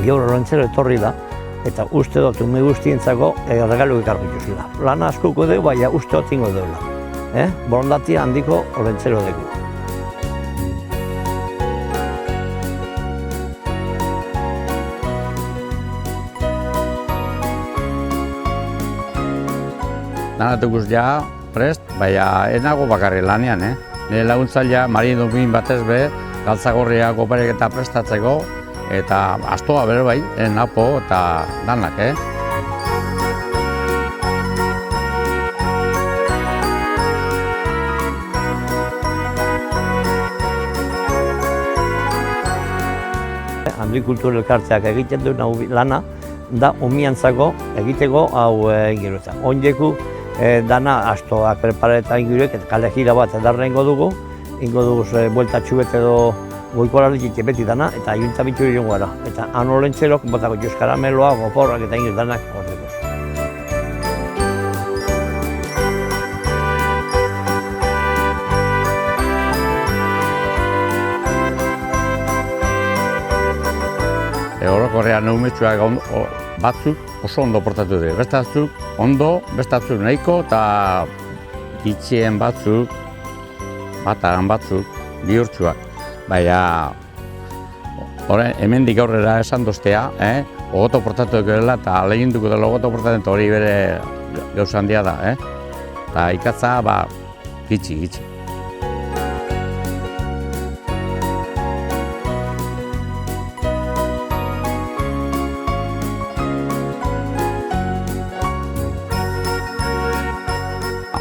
gaur olentzero etorri da, eta uste dut ume guztientzako regalu ekarko dituzula. Lana askoko dugu, baina uste dut ingo duela. Borondatia handiko olentzero dugu. Danatukuz ja prest, baina ez nago bakarri lanean, Nire laguntzailea Marin Domin batez be, galtzagorria goparek eta prestatzeko, eta astoa bere bai, napo eta danak, Andoi Kultur Elkarteak egiten duen lana, da umiantzako egiteko hau ingiruta. Oindeku dana astoak prepareta ingurek, eta kale jira bat edarra ingo dugu buelta txubet edo goikolarrik beti dana, eta ayuntamitu irungo gara. Eta han olentzerok botako juz karameloa, goporrak eta ingir danak horrekoz. Orokorrean umetxuak batzuk oso ondo portatu dira. Beste batzuk ondo, beste batzuk nahiko eta gitxien batzuk, batagan batzuk, bihurtsuak. Baina, hemendik aurrera esan doztea, ogoto portatu dela eta aleginduko dela ogoto portatu eta hori bere gauza handia da. Eta ikatza, gitxi.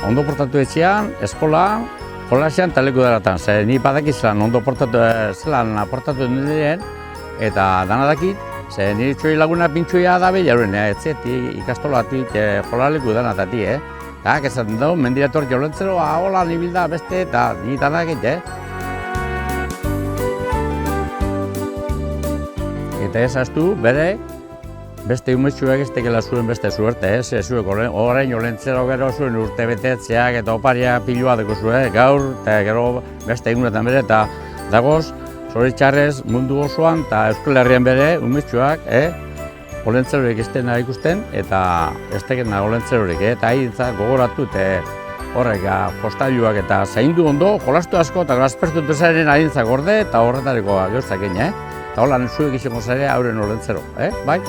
Ondo portatu etxean, eskola, jolasean eta leku daratan. Ni badakizelan ondo portatu diren eta dana dakit, nire txoi laguna pintxoia da behar etxetik, ikastolatik, jolaleku danatatik. Eta esaten dugu, mendirator jolentzero, hola, nibilda beste eta ni dana dakit. Eta ezaztu, bere, beste umetxuak ez tekela zuen beste zuerte, zuek orain olentzero gero zuen urte betetzeak eta oparia pilua deko zuen, gaur eta gero beste egunetan bere eta dagoz, zoritxarrez mundu osoan eta Euskal Herrian bere umetxuak olentzerorik ez dena ikusten eta ez tekena olentzerorik, eta haintzak gogoratu eta horrek postailuak eta zaindu ondo, jolastu asko eta grazpertu duzaren haintzak gorde eta horretareko gauzak egin, eta hola zuek izango zare hauren olentzero, bai?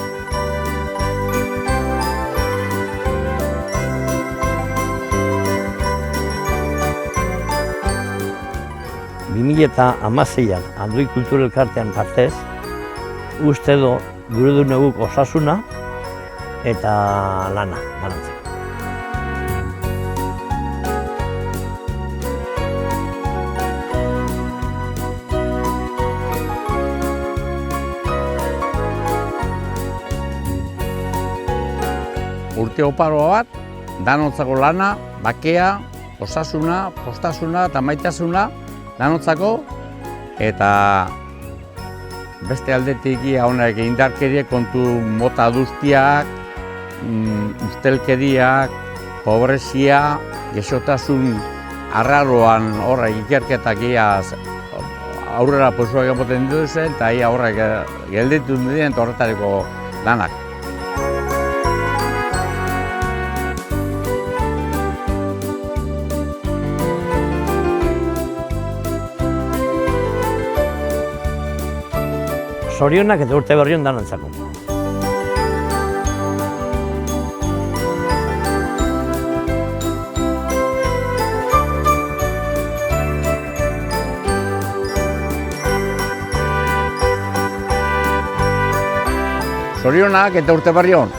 2016an Andoi Kultur Elkartean partez, uste du gure du neguk osasuna eta lana banatzeko. Urte oparoa bat, danontzako lana, bakea, osasuna, postasuna eta maitasuna danotzako, eta beste aldetik honek indarkeriek kontu mota duztiak, ustelkeriak, pobrezia, gexotasun arraroan horrek ikerketak aurrera posuak emoten duzen, eta horrek gelditu duen eta horretareko lanak. Zorionak eta urte berrion danantzako. Zorionak eta urte berrion.